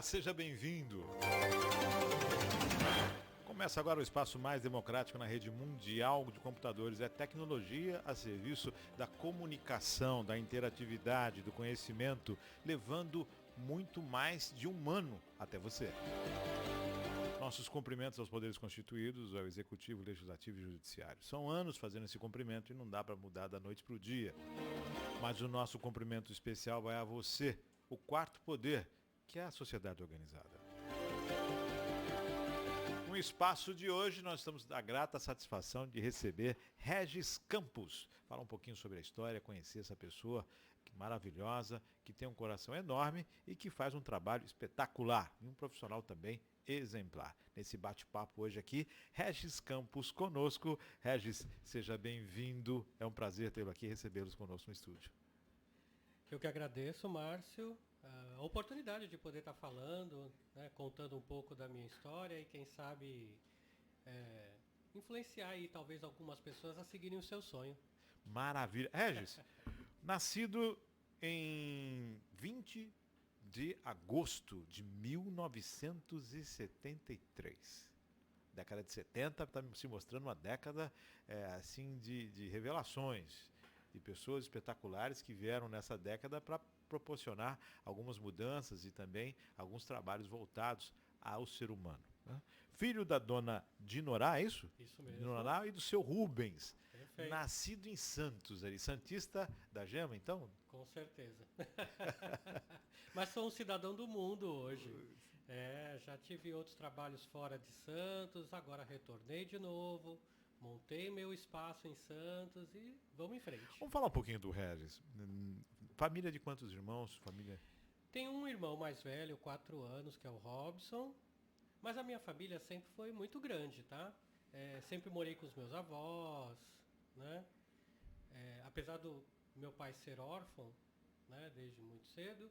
Olá, seja bem-vindo. Começa agora o espaço mais democrático na rede mundial de computadores. É tecnologia a serviço da comunicação, da interatividade, do conhecimento, levando muito mais de humano até você. Nossos cumprimentos aos poderes constituídos, ao Executivo, Legislativo e Judiciário. São anos fazendo esse cumprimento e não dá para mudar da noite para o dia. Mas o nosso cumprimento especial vai a você, o quarto poder, que é a sociedade organizada. No espaço de hoje, nós estamos da grata satisfação de receber Regis Campos. Falar um pouquinho sobre a história, conhecer essa pessoa maravilhosa, que tem um coração enorme e que faz um trabalho espetacular. E um profissional também exemplar. Nesse bate-papo hoje aqui, Regis Campos conosco. Regis, seja bem-vindo. É um prazer tê-lo aqui e recebê-los conosco no estúdio. Eu que agradeço, Márcio, a oportunidade de poder estar falando, né, contando um pouco da minha história e quem sabe influenciar aí talvez algumas pessoas a seguirem o seu sonho. Maravilha. Regis, nascido em 20 de agosto de 1973. Década de 70 está se mostrando uma década assim de revelações, de pessoas espetaculares que vieram nessa década para proporcionar algumas mudanças e também alguns trabalhos voltados ao ser humano. Né? Filho da dona Dinorá, é isso? Isso mesmo. Dinorá e do seu Rubens. Perfeito. Nascido em Santos, ali. Santista da Gema, então? Com certeza. Mas sou um cidadão do mundo hoje. Já tive outros trabalhos fora de Santos, agora retornei de novo, montei meu espaço em Santos e vamos em frente. Vamos falar um pouquinho do Regis. Família de quantos irmãos? Família? Tenho um irmão mais velho, 4 anos, que é o Robson, mas a minha família sempre foi muito grande, tá? Sempre morei com os meus avós, né? Apesar do meu pai ser órfão, né, desde muito cedo,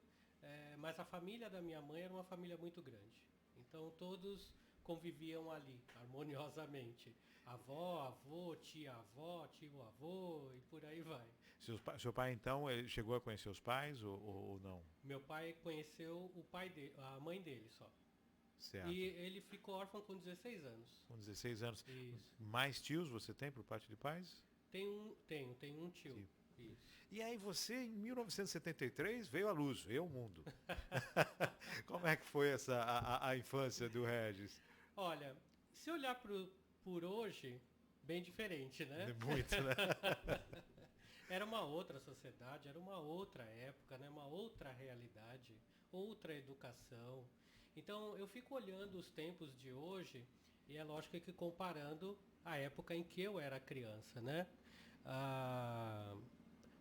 mas a família da minha mãe era uma família muito grande. Então todos conviviam ali, harmoniosamente. Avó, avô, tia-avó, tio-avô e por aí vai. Seu pai, então, ele chegou a conhecer os pais ou não? Meu pai conheceu o pai dele, a mãe dele só. Certo. E ele ficou órfão com 16 anos. Com 16 anos. Isso. Mais tios você tem por parte de pais? Tenho um tio. Isso. E aí você, em 1973, veio à luz, veio ao mundo. Como é que foi a infância do Regis? Olha, se olhar por hoje, bem diferente, né? Muito, né? Era uma outra sociedade, era uma outra época, né? Uma outra realidade, outra educação. Então eu fico olhando os tempos de hoje e é lógico que comparando a época em que eu era criança, né?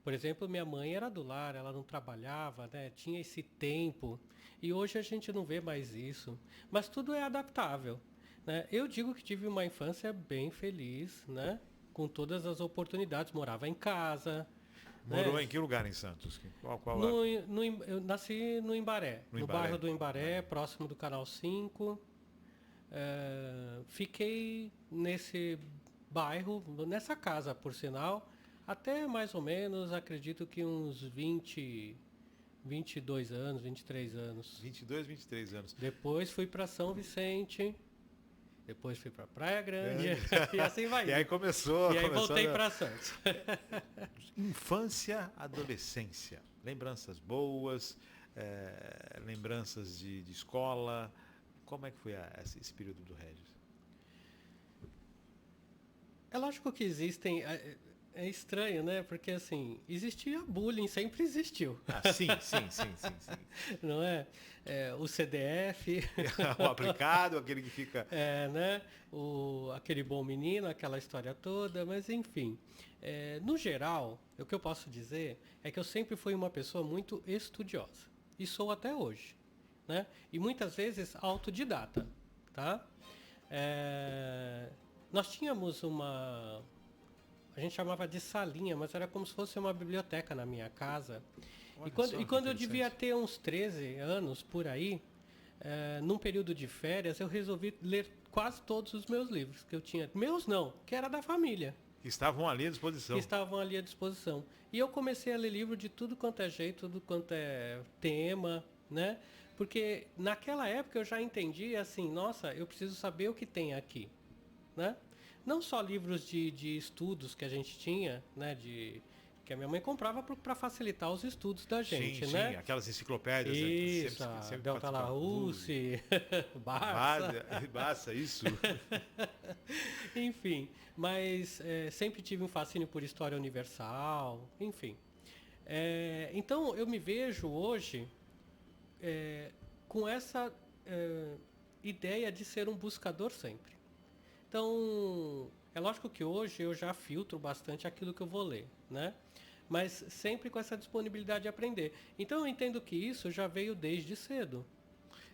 Por exemplo, minha mãe era do lar, ela não trabalhava, né? Tinha esse tempo. E hoje a gente não vê mais isso. Mas tudo é adaptável, né? Eu digo que tive uma infância bem feliz, né? Com todas as oportunidades. Morava em casa. Morou né? em que lugar em Santos? Qual Eu nasci no Imbaré, no bairro do Imbaré, próximo do Canal 5. Fiquei nesse bairro, nessa casa, por sinal, até mais ou menos, acredito que uns 22 anos, 23 anos. 22, 23 anos. Depois fui para São Vicente, depois fui para Praia Grande, e assim vai. E aí começou. E aí voltei para Santos. Infância, adolescência. Lembranças boas, lembranças de escola. Como é que foi esse período do Regis? É lógico que existem... É estranho, né? Porque, assim, existia bullying, sempre existiu. Sim. Não é? O CDF... O aplicado, aquele que fica... né? Aquele bom menino, aquela história toda, mas, enfim. No geral, o que eu posso dizer é que eu sempre fui uma pessoa muito estudiosa. E sou até hoje, né? E muitas vezes autodidata, tá? Nós tínhamos a gente chamava de salinha, mas era como se fosse uma biblioteca na minha casa. E quando eu devia ter uns 13 anos, por aí, num período de férias, eu resolvi ler quase todos os meus livros que eu tinha. Meus não, que era da família. Que estavam ali à disposição. E eu comecei a ler livro de tudo quanto é jeito, tudo quanto é tema, né? Porque naquela época eu já entendi assim, nossa, eu preciso saber o que tem aqui, né? Não só livros de estudos que a gente tinha, né? Que a minha mãe comprava para facilitar os estudos da gente, Sim, né? aquelas enciclopédias, né, Isso, sempre, a sempre Delta participavam. Larousse, Barça. Barça, isso. Enfim, mas sempre tive um fascínio por história universal, enfim. Então eu me vejo hoje com essa ideia de ser um buscador sempre. Então, é lógico que hoje eu já filtro bastante aquilo que eu vou ler, né? Mas sempre com essa disponibilidade de aprender. Então eu entendo que isso já veio desde cedo.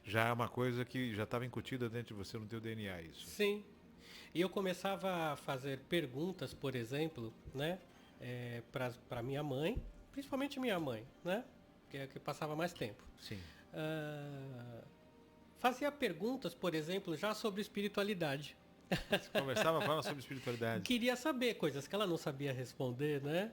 Já é uma coisa que já estava incutida dentro de você no teu DNA, isso. Sim. E eu começava a fazer perguntas, por exemplo, né? Para minha mãe, principalmente minha mãe, né? Que é a que passava mais tempo. Sim. Fazia perguntas, por exemplo, já sobre espiritualidade. Você conversava com ela sobre espiritualidade. Queria saber coisas que ela não sabia responder, né?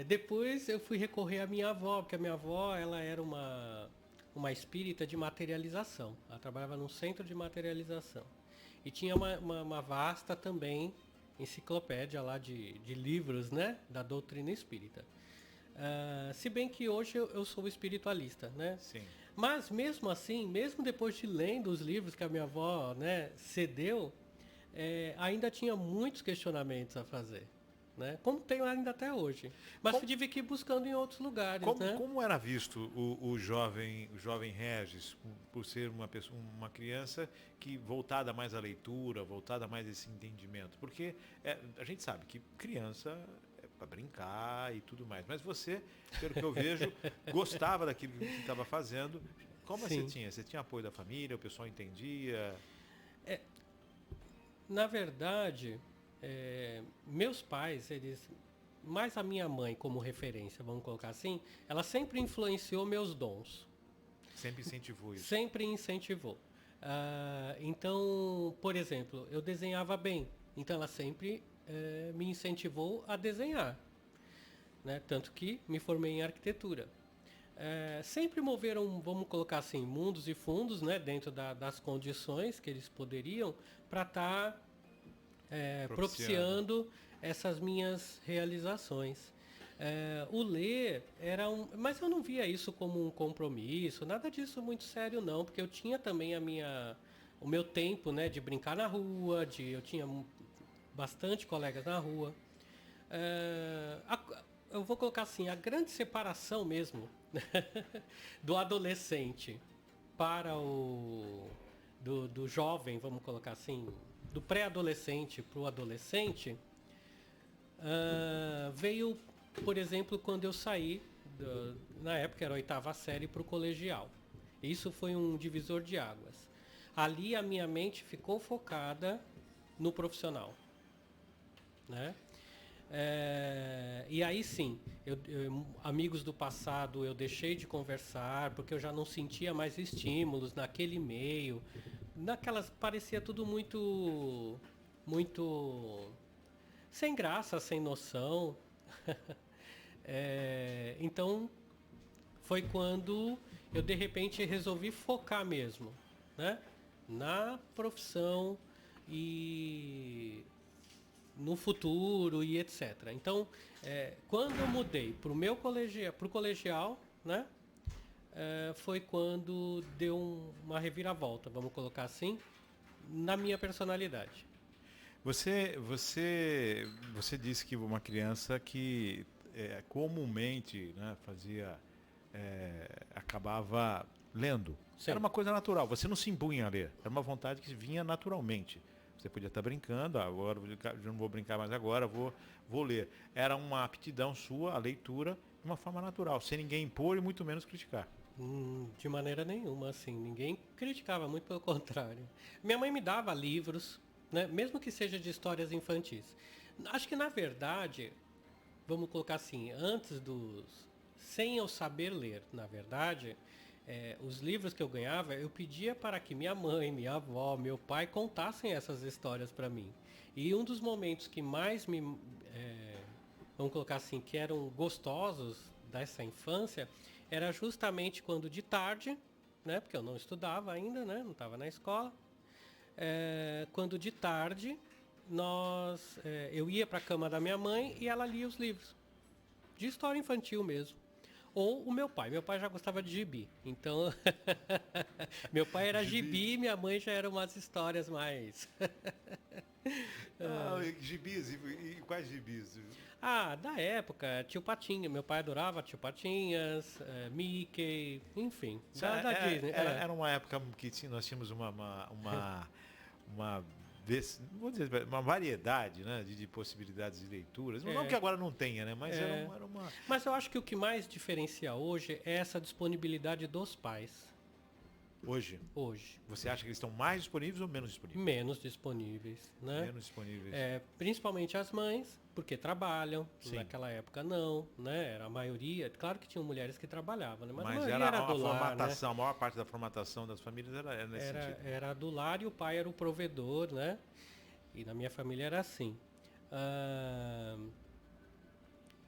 Depois eu fui recorrer à minha avó, porque a minha avó ela era uma espírita de materialização. Ela trabalhava num centro de materialização. E tinha uma vasta também enciclopédia lá de livros, né? Da doutrina espírita. Se bem que hoje eu sou espiritualista, né? Sim. Mas mesmo assim, mesmo depois de lendo os livros que a minha avó, né, cedeu, ainda tinha muitos questionamentos a fazer, né? Como tenho ainda até hoje. Mas tive que ir buscando em outros lugares, né? Como era visto o jovem Regis, por ser uma criança que voltada mais à leitura, voltada mais a esse entendimento? Porque a gente sabe que criança para brincar e tudo mais. Mas você, pelo que eu vejo, gostava daquilo que estava fazendo. Como Sim. você tinha? Você tinha apoio da família? O pessoal entendia? Na verdade, meus pais, eles, mais a minha mãe como referência, vamos colocar assim, ela sempre influenciou meus dons. Sempre incentivou isso? Sempre incentivou. Então, por exemplo, eu desenhava bem. Então ela sempre me incentivou a desenhar, né? Tanto que me formei em arquitetura. Sempre moveram, vamos colocar assim, mundos e fundos, né? Dentro das condições que eles poderiam para estar propiciando essas minhas realizações. O ler era mas eu não via isso como um compromisso, nada disso muito sério não, porque eu tinha também o meu tempo, né, de brincar na rua, eu tinha bastante colegas na rua. Eu vou colocar assim, a grande separação mesmo do adolescente para do jovem, vamos colocar assim, do pré-adolescente para o adolescente, veio, por exemplo, quando eu saí, na época era a 8ª série, para o colegial. Isso foi um divisor de águas. Ali a minha mente ficou focada no profissional, né? E aí sim, amigos do passado eu deixei de conversar porque eu já não sentia mais estímulos naquele meio. Parecia tudo muito sem graça, sem noção. Então foi quando eu de repente resolvi focar mesmo, né? Na profissão e no futuro e etc. Então, quando eu mudei para o colegial, né? Foi quando deu uma reviravolta, vamos colocar assim, na minha personalidade. Você disse que uma criança que comumente, né, acabava lendo. Sim. Era uma coisa natural, você não se impunha a ler, era uma vontade que vinha naturalmente. Você podia estar brincando, agora eu não vou brincar mais agora, vou ler. Era uma aptidão sua, a leitura, de uma forma natural, sem ninguém impor e muito menos criticar. De maneira nenhuma, assim, ninguém criticava, muito pelo contrário. Minha mãe me dava livros, né, mesmo que seja de histórias infantis. Acho que na verdade, vamos colocar assim, sem eu saber ler, na verdade, os livros que eu ganhava, eu pedia para que minha mãe, minha avó, meu pai contassem essas histórias para mim. E um dos momentos que mais vamos colocar assim, que eram gostosos dessa infância era justamente quando de tarde, né? Porque eu não estudava ainda, né? Não estava na escola. Quando de tarde eu ia para a cama da minha mãe e ela lia os livros de história infantil mesmo. Ou o meu pai. Meu pai já gostava de gibi. Então, meu pai era gibi e minha mãe já eram umas histórias mais... Gibis, e quais gibis? Da época, Tio Patinha. Meu pai adorava Tio Patinhas, Mickey, enfim. Da Disney. Era uma época que nós tínhamos uma vou dizer, uma variedade, né, de possibilidades de leituras. Não que agora não tenha, né? Mas era uma... Mas eu acho que o que mais diferencia hoje é essa disponibilidade dos pais. Hoje? Você acha que eles estão mais disponíveis ou menos disponíveis? Menos disponíveis, né? Menos disponíveis. Principalmente as mães, porque trabalham. Sim. Naquela época não, né? Era a maioria. Claro que tinham mulheres que trabalhavam, né? Mas a maioria era do lar, formatação, né? A maior parte da formatação das famílias era nesse sentido. Era do lar e o pai era o provedor, né? E na minha família era assim.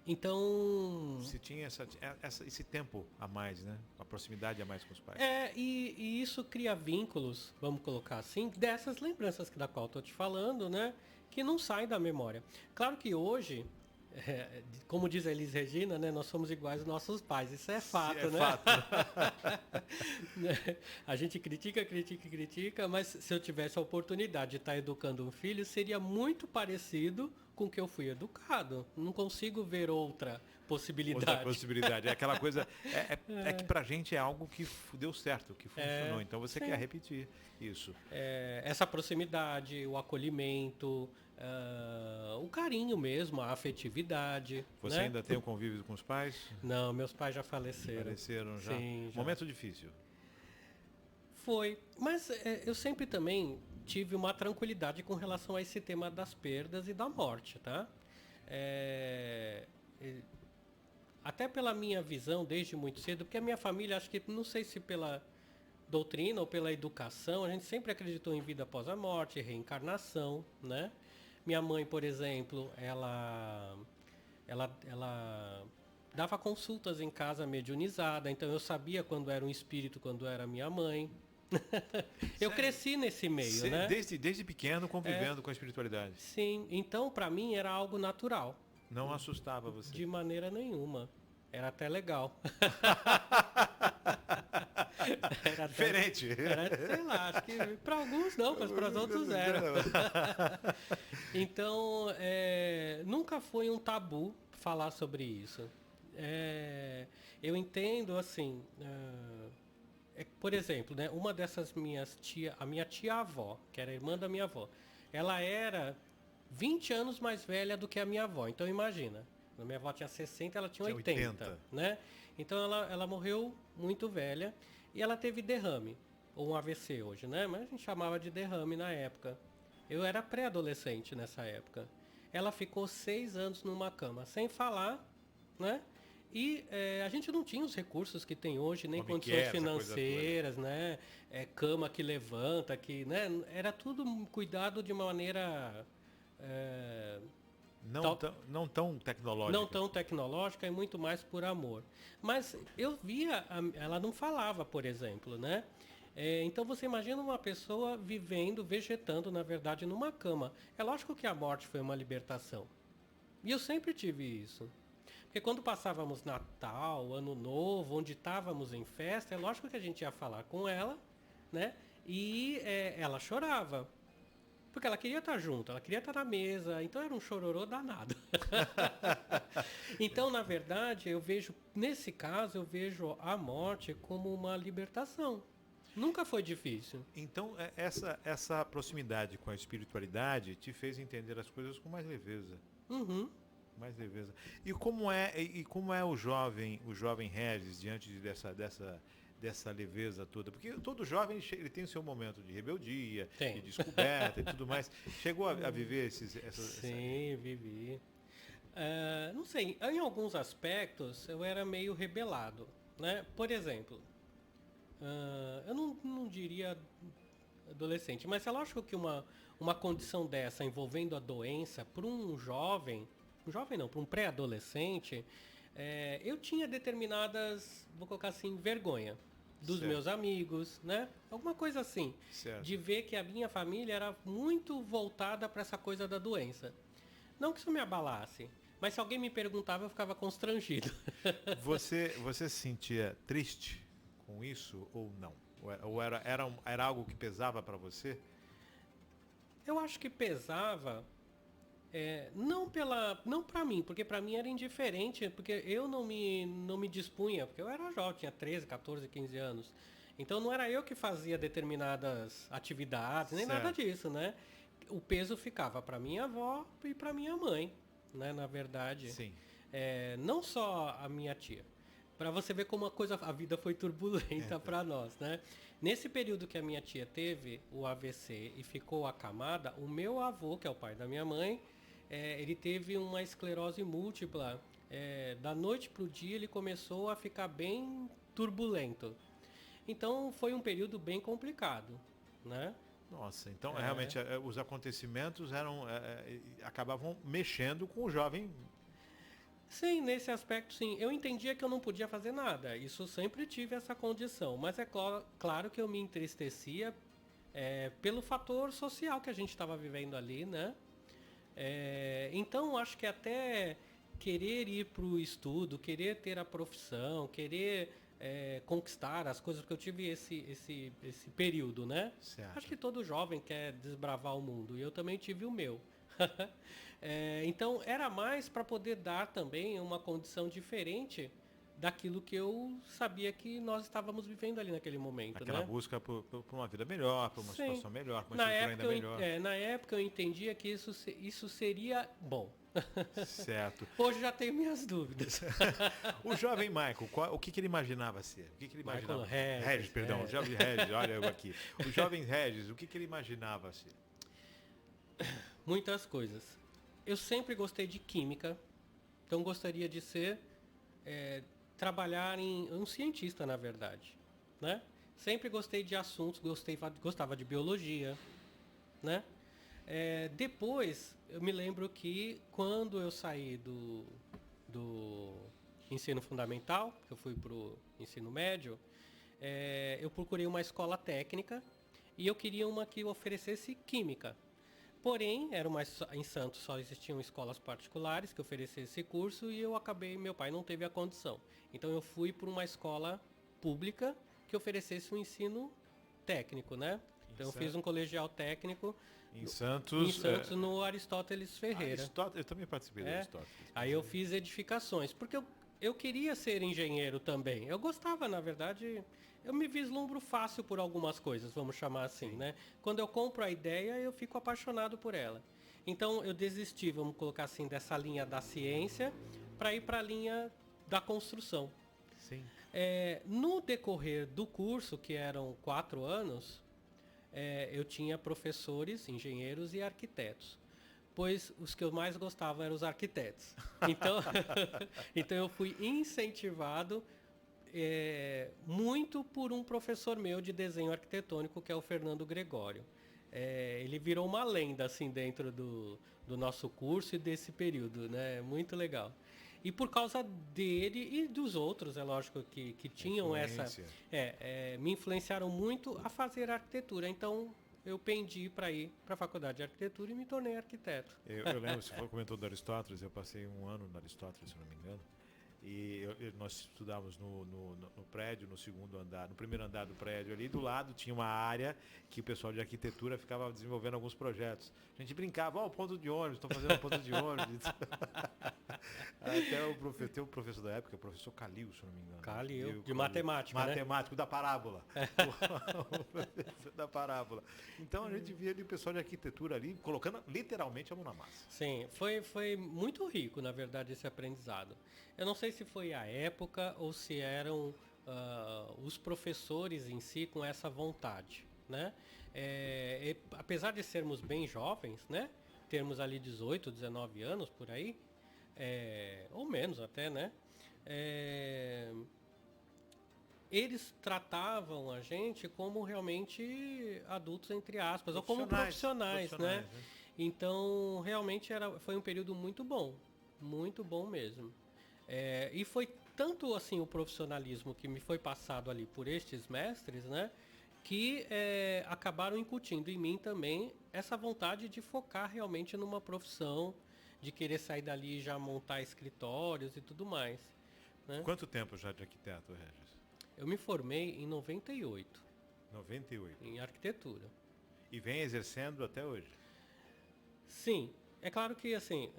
Então... Se tinha esse tempo a mais, né? A proximidade a mais com os pais. E isso cria vínculos, vamos colocar assim, dessas lembranças da qual estou te falando, né? Que não saem da memória. Claro que hoje, como diz a Elis Regina, né? Nós somos iguais aos nossos pais. Isso é fato, né? Fato. A gente critica, mas se eu tivesse a oportunidade de estar educando um filho, seria muito parecido com o que eu fui educado. Não consigo ver outra possibilidade. É aquela coisa... que pra gente é algo que deu certo, que funcionou. Então você quer repetir isso. Essa proximidade, o acolhimento, o carinho mesmo, a afetividade. Você né? ainda tem o convívio com os pais? Não, meus pais já faleceram. Faleceram já? Sim, já. Momento difícil. Foi. Mas eu sempre também tive uma tranquilidade com relação a esse tema das perdas e da morte, tá? Até pela minha visão desde muito cedo, porque a minha família, acho que, não sei se pela doutrina ou pela educação, a gente sempre acreditou em vida após a morte, reencarnação, né? Minha mãe, por exemplo, ela dava consultas em casa mediunizada, então eu sabia quando era um espírito, quando era minha mãe. Eu cresci nesse meio, né? Desde pequeno convivendo com a espiritualidade. Sim, então para mim era algo natural. Não assustava você? De maneira nenhuma. Era até legal. Era diferente. Sei lá, acho que para alguns não, mas para os outros era. Então, nunca foi um tabu falar sobre isso. Eu entendo assim... por exemplo, né, uma dessas a minha tia-avó, que era irmã da minha avó, ela era 20 anos mais velha do que a minha avó. Então imagina, a minha avó tinha 60, ela tinha 80, né? Então ela morreu muito velha e ela teve derrame, ou um AVC hoje, né? Mas a gente chamava de derrame na época. Eu era pré-adolescente nessa época. Ela ficou 6 anos numa cama, sem falar, né? E a gente não tinha os recursos que tem hoje, nem condições financeiras, né? Cama que levanta, né? Era tudo cuidado de uma maneira... Não tão tecnológica. Não tão tecnológica e muito mais por amor. Mas eu via, ela não falava, por exemplo, né? Então você imagina uma pessoa vivendo, vegetando, na verdade, numa cama. É lógico que a morte foi uma libertação. E eu sempre tive isso. Porque quando passávamos Natal, Ano Novo, onde estávamos em festa, é lógico que a gente ia falar com ela, né? E ela chorava. Porque ela queria estar junto, ela queria estar na mesa, então era um chororô danado. Então, na verdade, nesse caso, eu vejo a morte como uma libertação. Nunca foi difícil. Então, essa proximidade com a espiritualidade te fez entender as coisas com mais leveza. Uhum. Mais leveza. E como é o jovem Regis diante dessa leveza toda? Porque todo jovem ele tem o seu momento de rebeldia, de descoberta e tudo mais. Chegou a viver essas... Sim, vivi. Não sei, em alguns aspectos eu era meio rebelado, né? Por exemplo, eu não diria adolescente, mas é lógico que uma condição dessa envolvendo a doença para um jovem não, para um pré-adolescente, Eu tinha determinadas, vou colocar assim, vergonha dos Certo. meus amigos, né? Alguma coisa assim. Certo. De ver que a minha família era muito voltada para essa coisa da doença. Não que isso me abalasse, mas se alguém me perguntava, eu ficava constrangido. Você se sentia triste com isso ou não? Ou era algo que pesava para você? Eu acho que pesava, não para mim, porque para mim era indiferente, porque eu não me dispunha, porque eu era jovem, tinha 13, 14, 15 anos. Então não era eu que fazia determinadas atividades, nem nada Certo. disso, né? O peso ficava para minha avó e para minha mãe, né? Na verdade, Sim. não só a minha tia. Para você ver como a vida foi turbulenta para nós, né? Nesse período que a minha tia teve o AVC e ficou acamada, o meu avô, que é o pai da minha mãe, ele teve uma esclerose múltipla. Da noite para o dia ele começou a ficar bem turbulento. Então foi um período bem complicado, né? Nossa, então realmente os acontecimentos acabavam mexendo com o jovem. Sim, nesse aspecto sim. Eu entendia que eu não podia fazer nada. Isso sempre tive essa condição. Mas é claro que eu me entristecia pelo fator social que a gente estava vivendo ali, né? Então acho que até querer ir para o estudo, querer ter a profissão, querer conquistar as coisas, porque eu tive esse período, né? Certo. Acho que todo jovem quer desbravar o mundo e eu também tive o meu. Então era mais para poder dar também uma condição diferente daquilo que eu sabia que nós estávamos vivendo ali naquele momento, Aquela né? busca por uma vida melhor, por uma Sim. situação melhor, por uma estrutura ainda melhor. Na época eu entendia que isso seria bom. Certo. Hoje já tenho minhas dúvidas. O jovem Michael, o que ele imaginava ser? O que ele imaginava? Michael Regis, Perdão, o jovem Regis, olha eu aqui. O jovem Regis, o que ele imaginava ser? Muitas coisas. Eu sempre gostei de química, então gostaria de ser, trabalhar em um cientista, na verdade, né? Sempre gostei de assuntos, gostava de biologia, né? Depois, eu me lembro que quando eu saí do ensino fundamental, que eu fui para o ensino médio, eu procurei uma escola técnica e eu queria uma que oferecesse química. Porém, em Santos só existiam escolas particulares que oferecessem esse curso e meu pai não teve a condição. Então eu fui para uma escola pública que oferecesse um ensino técnico, né? Então eu fiz um colegial técnico em Santos, no Aristóteles Ferreira. Eu também participei do Aristóteles. Aí eu fiz edificações, porque eu queria ser engenheiro também. Eu gostava, na verdade, eu me vislumbro fácil por algumas coisas, vamos chamar assim, né? Quando eu compro a ideia, eu fico apaixonado por ela. Então eu desisti, vamos colocar assim, dessa linha da ciência para ir para a linha da construção. Sim. No decorrer do curso, que eram 4 anos, eu tinha professores, engenheiros e arquitetos. Pois os que eu mais gostava eram os arquitetos. Então, então eu fui incentivado muito por um professor meu de desenho arquitetônico, que é o Fernando Gregório. Ele virou uma lenda assim dentro do nosso curso e desse período, né? Muito legal. E por causa dele e dos outros, é lógico, que tinham me influenciaram muito a fazer arquitetura. Então eu pendi para ir para a faculdade de arquitetura e me tornei arquiteto. Eu lembro, você comentou do Aristóteles, eu passei um ano no Aristóteles, se não me engano. E nós estudávamos no prédio, no segundo andar, no primeiro andar do prédio ali, do lado tinha uma área que o pessoal de arquitetura ficava desenvolvendo alguns projetos. A gente brincava, o ponto de ônibus, estou fazendo um ponto de ônibus. Até tem o professor da época, o professor Calil, se não me engano. Calil, de matemática, Matemático, da parábola. O professor da parábola. Então a gente via ali o pessoal de arquitetura ali, colocando literalmente a mão na massa. Sim, foi muito rico, na verdade, esse aprendizado. Eu não sei se foi a época ou se eram os professores em si com essa vontade, né? Apesar de sermos bem jovens, né? Termos ali 18, 19 anos por aí, ou menos até, né? Eles tratavam a gente como realmente adultos, entre aspas, ou como profissionais, né? Então, realmente foi um período muito bom mesmo. E foi tanto assim o profissionalismo que me foi passado ali por estes mestres, né? Que acabaram incutindo em mim também essa vontade de focar realmente numa profissão, de querer sair dali e já montar escritórios e tudo mais. Né? Quanto tempo já de arquiteto, Regis? Eu me formei em 98. 98. Em arquitetura. E vem exercendo até hoje? Sim. É claro que, assim,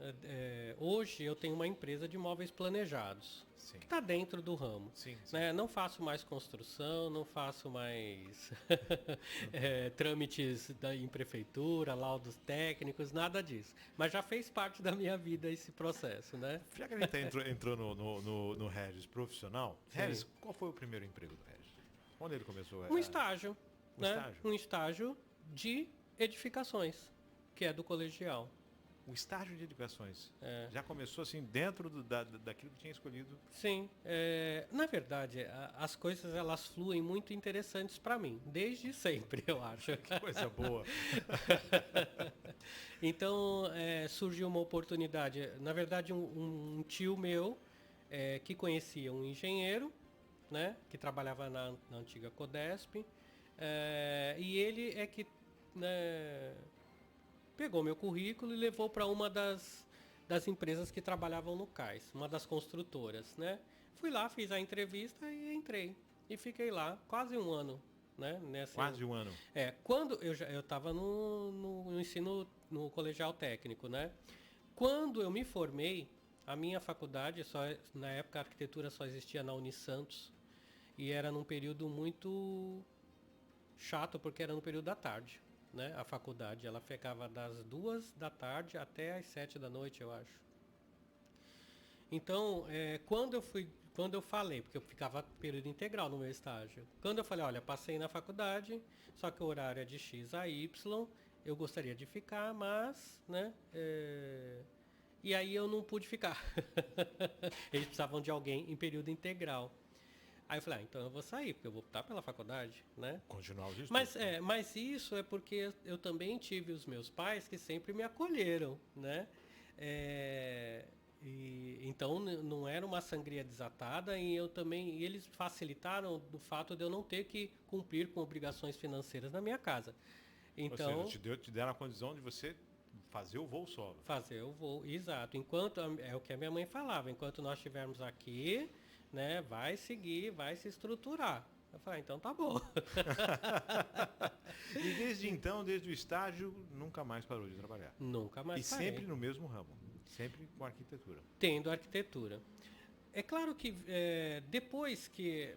hoje eu tenho uma empresa de móveis planejados, Sim. que está dentro do ramo. Sim, sim. Né? Não faço mais construção, não faço mais trâmites em prefeitura, laudos técnicos, nada disso. Mas já fez parte da minha vida esse processo, né? Já que a gente entrou no Regis profissional, Sim. Regis, qual foi o primeiro emprego do Regis? Onde ele começou? Um estágio. Um né? estágio? Um estágio de edificações, que é do colegial. O estágio de edificações. Já começou assim dentro daquilo que tinha escolhido? Sim. Na verdade, as coisas elas fluem muito interessantes para mim, desde sempre, eu acho. Que coisa boa. Então, surgiu uma oportunidade. Na verdade, um tio meu que conhecia um engenheiro, né, que trabalhava na antiga Codesp, e ele é que... pegou meu currículo e levou para uma das empresas que trabalhavam no cais, uma das construtoras, né? Fui lá, fiz a entrevista e entrei. E fiquei lá quase um ano, né? Quase um ano. Quando eu estava no ensino, no colegial técnico, né? Quando eu me formei, a minha faculdade, na época a arquitetura só existia na Unisantos, e era num período muito chato, porque era no período da tarde. Né? A faculdade, ela ficava das 2 da tarde até as 7 da noite, eu acho. Então, quando eu falei, porque eu ficava período integral no meu estágio, quando eu falei, olha, passei na faculdade, só que o horário é de X a Y, eu gostaria de ficar, mas, né, e aí eu não pude ficar. Eles precisavam de alguém em período integral. Aí eu falei, então eu vou sair, porque eu vou optar pela faculdade, né? Continuar os estudos. Mas isso é porque eu também tive os meus pais que sempre me acolheram, né? Então não era uma sangria desatada e eles facilitaram do fato de eu não ter que cumprir com obrigações financeiras na minha casa. Então, ou seja, te deram a condição de você fazer o voo solo. Fazer o voo, exato. É o que a minha mãe falava, enquanto nós estivermos aqui... Né, vai seguir, vai se estruturar. Eu falei, então tá bom. E desde então, desde o estágio, nunca mais parou de trabalhar? Nunca mais parei. parei. Sempre no mesmo ramo? Sempre com arquitetura? Tendo arquitetura. É claro que depois que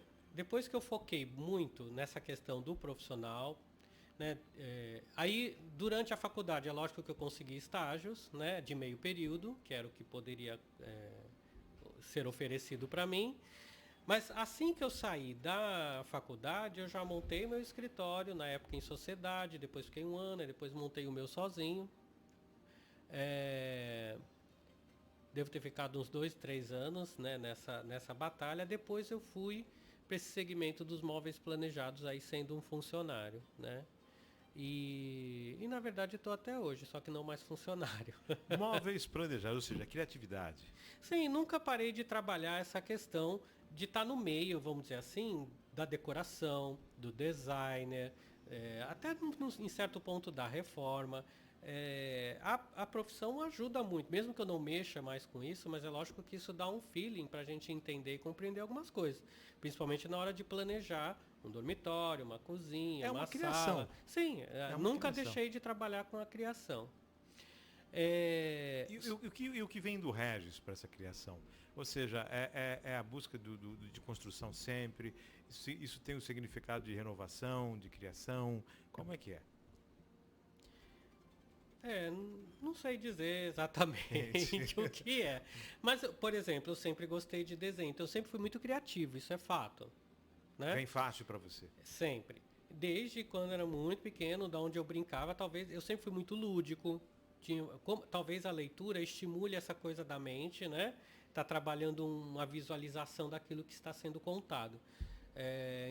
eu foquei muito nessa questão do profissional, né, aí durante a faculdade é lógico que eu consegui estágios, né, de meio período, que era o que poderia... ser oferecido para mim, mas assim que eu saí da faculdade eu já montei meu escritório, na época em sociedade, depois fiquei um ano, depois montei o meu sozinho, devo ter ficado uns 2, 3 anos, né, nessa batalha. Depois eu fui para esse segmento dos móveis planejados, aí sendo um funcionário, né? E na verdade estou até hoje, só que não mais funcionário. Móveis planejados, ou seja, criatividade. Sim, nunca parei de trabalhar essa questão de estar no meio, vamos dizer assim, da decoração, do designer, até em certo ponto da reforma. A profissão ajuda muito, mesmo que eu não mexa mais com isso, mas é lógico que isso dá um feeling para a gente entender e compreender algumas coisas, principalmente na hora de planejar um dormitório, uma cozinha, uma criação. sala. Sim, nunca deixei de trabalhar com a criação. E o que vem do Regis para essa criação? Ou seja, é a busca de construção sempre? Isso tem um significado de renovação, de criação? Como é que é? Não sei dizer exatamente o que é. Mas, por exemplo, eu sempre gostei de desenho, então eu sempre fui muito criativo, isso é fato. Né? Bem fácil para você? Sempre. Desde quando eu era muito pequeno, da onde eu brincava, talvez eu sempre fui muito lúdico. Talvez a leitura estimule essa coisa da mente, né? Tá trabalhando uma visualização daquilo que está sendo contado.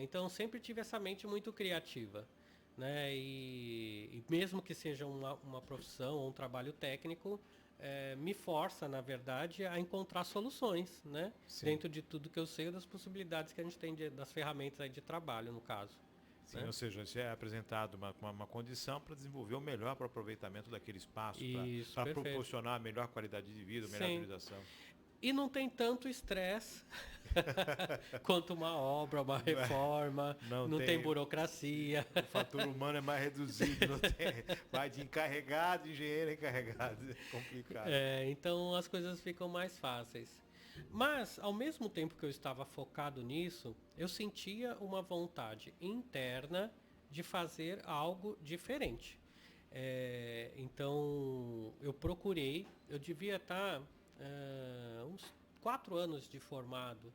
Então sempre tive essa mente muito criativa, né? E mesmo que seja uma profissão ou um trabalho técnico, me força, na verdade, a encontrar soluções, né? Sim. Dentro de tudo que eu sei, das possibilidades que a gente tem das ferramentas aí de trabalho, no caso. Sim, né? ou seja, você é apresentado uma condição para desenvolver o melhor para o aproveitamento daquele espaço, Isso, para perfeito. proporcionar a melhor qualidade de vida, a melhor Sim. utilização. E não tem tanto estresse quanto uma obra, uma reforma, não tem burocracia. O fator humano é mais reduzido, não tem, vai de encarregado, engenheiro encarregado, é complicado. Então as coisas ficam mais fáceis. Mas, ao mesmo tempo que eu estava focado nisso, eu sentia uma vontade interna de fazer algo diferente. Então, eu devia estar uns 4 anos de formado.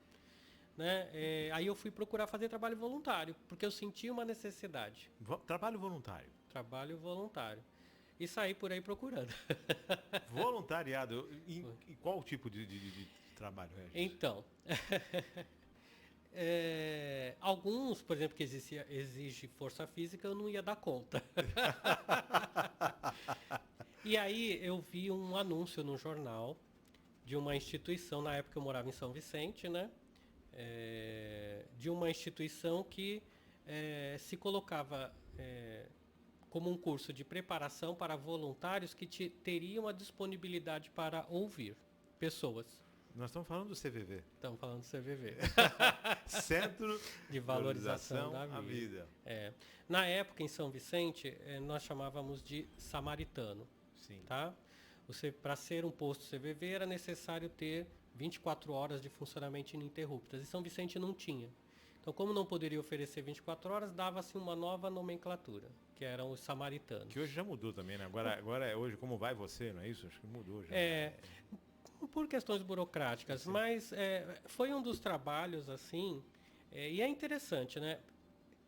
Né? Aí eu fui procurar fazer trabalho voluntário, porque eu sentia uma necessidade. Trabalho voluntário. Trabalho voluntário. E saí por aí procurando. Voluntariado. E qual tipo de trabalho é esse? Então, alguns, por exemplo, que exige força física, eu não ia dar conta. E aí eu vi um anúncio no jornal de uma instituição, na época eu morava em São Vicente, né? De uma instituição que se colocava como um curso de preparação para voluntários que teriam a disponibilidade para ouvir pessoas. Nós estamos falando do CVV. Estamos falando do CVV. Centro de Valorização da Vida. Na época, em São Vicente, nós chamávamos de samaritano. Sim. Tá? Para ser um posto CVV era necessário ter 24 horas de funcionamento ininterruptas. E São Vicente não tinha. Então, como não poderia oferecer 24 horas, dava-se uma nova nomenclatura, que eram os samaritanos. Que hoje já mudou também, né? Agora é hoje, como vai você, não é isso? Acho que mudou já. Por questões burocráticas, sim. Mas foi um dos trabalhos, assim, e é interessante, né?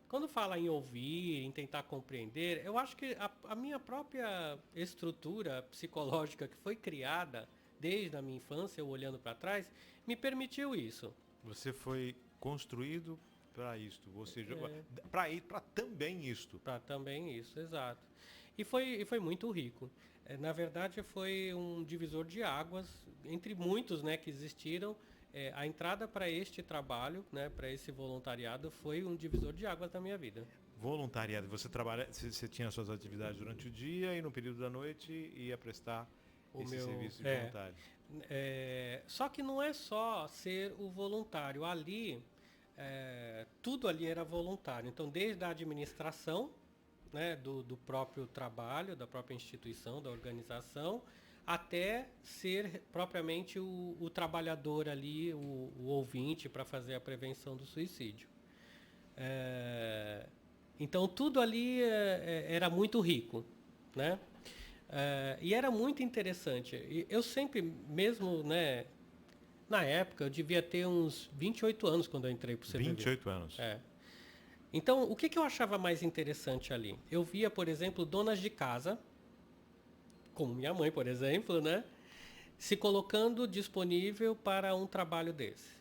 Quando fala em ouvir, em tentar compreender, eu acho que a minha própria estrutura psicológica que foi criada desde a minha infância, eu olhando para trás, me permitiu isso. Você foi construído para isto, ou seja, para também isto. Para também isso, exato. E foi muito rico. Na verdade, foi um divisor de águas, entre muitos, né, que existiram. A entrada para este trabalho, né, para esse voluntariado, foi um divisor de águas na minha vida. Voluntariado, você tinha suas atividades durante o dia e no período da noite ia prestar serviço de voluntário. Só que não é só ser o voluntário. Ali, tudo ali era voluntário. Então, desde a administração, né, do próprio trabalho, da própria instituição, da organização, até ser propriamente o trabalhador ali, o ouvinte, para fazer a prevenção do suicídio. Então, tudo ali era muito rico, né? E era muito interessante. E eu sempre, mesmo, né, na época, eu devia ter uns 28 anos quando eu entrei para o CVV. 28 anos. Então, o que eu achava mais interessante ali? Eu via, por exemplo, donas de casa, como minha mãe, por exemplo, né, se colocando disponível para um trabalho desse.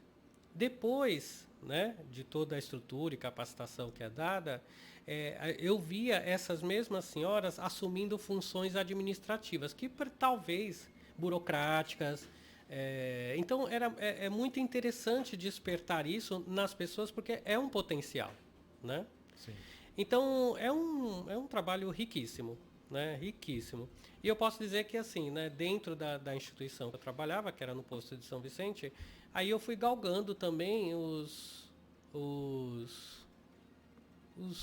Depois, né, de toda a estrutura e capacitação que é dada, eu via essas mesmas senhoras assumindo funções administrativas, que talvez burocráticas. Então, é muito interessante despertar isso nas pessoas, porque é um potencial. Né? Sim. Então, é um trabalho riquíssimo. Né? Riquíssimo. E eu posso dizer que, assim, né, dentro da instituição que eu trabalhava, que era no posto de São Vicente, aí eu fui galgando também os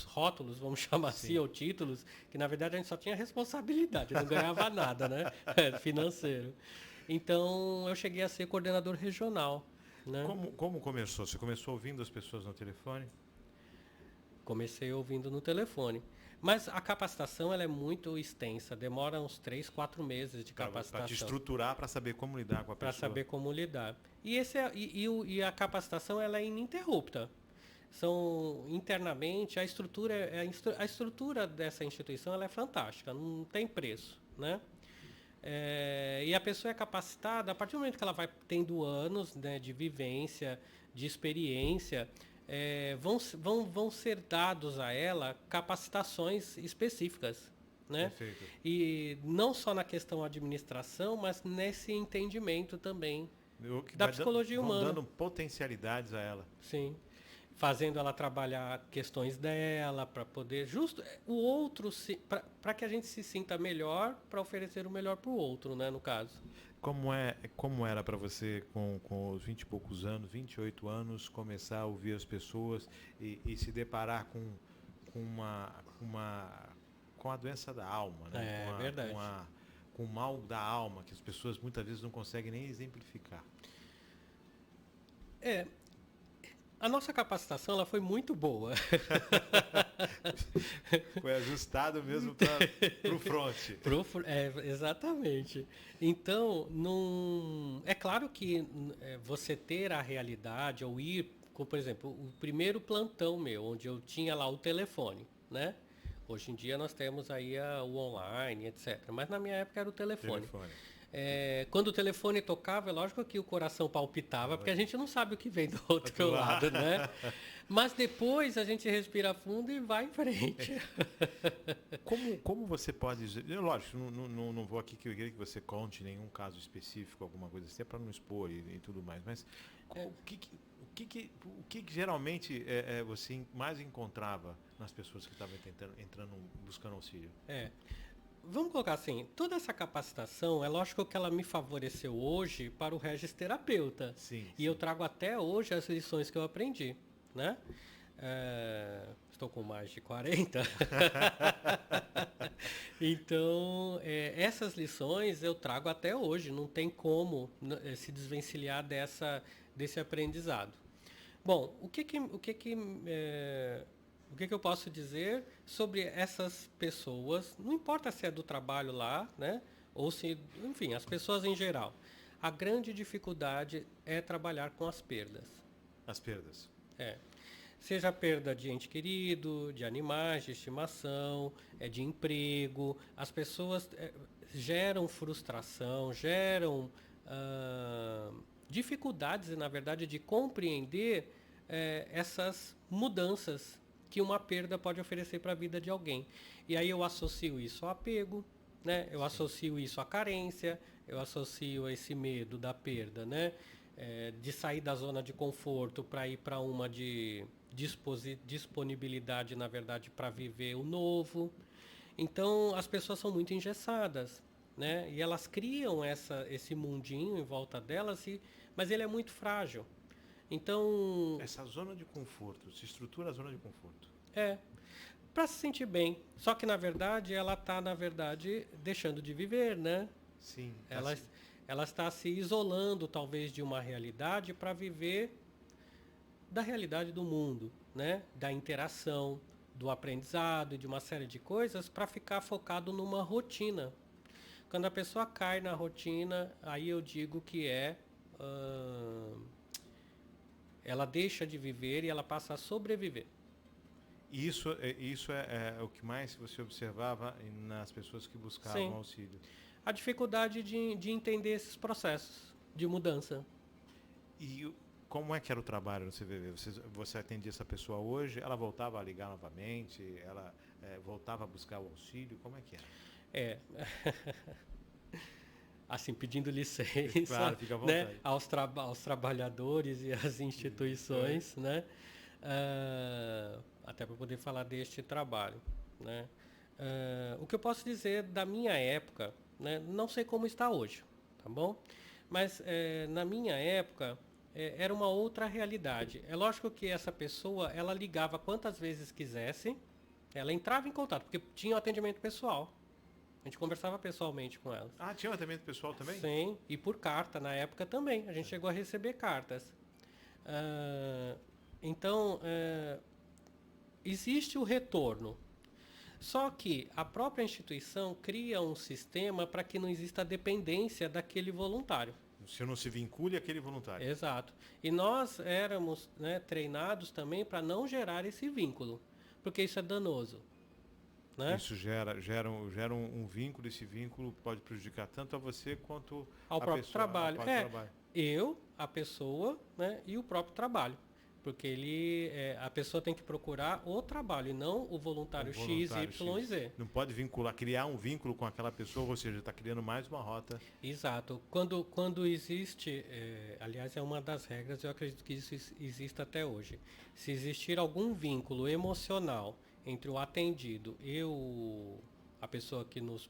rótulos, vamos chamar assim, ou títulos, que na verdade a gente só tinha responsabilidade, não ganhava nada, né? Financeiro. Então, eu cheguei a ser coordenador regional. Né? Como começou? Você começou ouvindo as pessoas no telefone? Comecei ouvindo no telefone. Mas a capacitação ela é muito extensa, demora uns 3, 4 meses de capacitação. Para te estruturar, para saber como lidar com a pessoa. Para saber como lidar. E a capacitação ela é ininterrupta. Internamente, a estrutura dessa instituição ela é fantástica, não tem preço. Né? E a pessoa é capacitada, a partir do momento que ela vai tendo anos, né, de vivência, de experiência, vão ser dados a ela capacitações específicas. né? Perfeito. E não só na questão administração, mas nesse entendimento também da psicologia humana. Dando potencialidades a ela. Sim. Fazendo ela trabalhar questões dela para poder justo o outro para que a gente se sinta melhor para oferecer o melhor para o outro, né, no caso. Como era para você com os 20 e poucos anos, 28 anos, começar a ouvir as pessoas e se deparar com a doença da alma, né? Verdade. Com o mal da alma, que as pessoas muitas vezes não conseguem nem exemplificar. A nossa capacitação ela foi muito boa. Foi ajustado mesmo para o front. Exatamente. Então, é claro que você ter a realidade ou ir, como, por exemplo, o primeiro plantão meu, onde eu tinha lá o telefone, né? Hoje em dia nós temos aí o online, etc. Mas na minha época era o telefone. Quando o telefone tocava, é lógico que o coração palpitava, porque a gente não sabe o que vem do outro lado, né? Mas depois a gente respira fundo e vai em frente. Como você pode dizer... Lógico, não vou aqui que eu queria que você conte nenhum caso específico, alguma coisa assim, para não expor e tudo mais, mas o que geralmente você mais encontrava nas pessoas que estavam buscando auxílio? Vamos colocar assim, toda essa capacitação, é lógico que ela me favoreceu hoje para o Regis terapeuta. Sim. Eu trago até hoje as lições que eu aprendi, né? Estou com mais de 40. Então, essas lições eu trago até hoje, não tem como se desvencilhar desse aprendizado. Bom, o que eu posso dizer sobre essas pessoas? Não importa se é do trabalho lá, né? Ou se, enfim, as pessoas em geral. A grande dificuldade é trabalhar com as perdas. As perdas. Seja a perda de ente querido, de animais, de estimação, de emprego. As pessoas geram frustração, geram dificuldades, na verdade, de compreender essas mudanças que uma perda pode oferecer para a vida de alguém. E aí eu associo isso ao apego, né? Eu associo isso à carência, eu associo a esse medo da perda, né? De sair da zona de conforto para ir para uma de disponibilidade, na verdade, para viver o novo. Então, as pessoas são muito engessadas, né? E elas criam esse mundinho em volta delas, mas ele é muito frágil. Então... Essa zona de conforto, se estrutura a zona de conforto. Para se sentir bem. Só que, na verdade, ela está, deixando de viver, né? Sim. Ela está se isolando, talvez, de uma realidade para viver da realidade do mundo, né? Da interação, do aprendizado e de uma série de coisas para ficar focado numa rotina. Quando a pessoa cai na rotina, aí eu digo que ela deixa de viver e ela passa a sobreviver. E isso é o que mais você observava nas pessoas que buscavam auxílio? A dificuldade de entender esses processos de mudança. E como é que era o trabalho no CVV? Você atendia essa pessoa hoje, ela voltava a ligar novamente, ela voltava a buscar o auxílio, como é que era? Assim, pedindo licença, claro, fica à vontade, né, aos trabalhadores e às instituições, né, até para poder falar deste trabalho, né. O que eu posso dizer da minha época, né, não sei como está hoje, tá bom? Mas na minha época era uma outra realidade. É lógico que essa pessoa, ela ligava quantas vezes quisesse, ela entrava em contato, porque tinha um atendimento pessoal. A gente conversava pessoalmente com elas. Ah, tinha um atendimento pessoal também? Sim, e por carta, na época também. A gente chegou a receber cartas. Então, existe o retorno. Só que a própria instituição cria um sistema para que não exista dependência daquele voluntário. Se não se vincule àquele voluntário. Exato. E nós éramos, né, treinados também para não gerar esse vínculo, porque isso é danoso. Né? Isso gera um vínculo, esse vínculo pode prejudicar tanto a você quanto ao próprio trabalho. Eu, a pessoa, né, e o próprio trabalho. porque a pessoa tem que procurar o trabalho e não o voluntário, X, Y e Z. Não pode criar um vínculo com aquela pessoa, ou seja, está criando mais uma rota. Exato. Quando existe, aliás, é uma das regras, eu acredito que isso existe até hoje. Se existir algum vínculo emocional entre o atendido e a pessoa que nos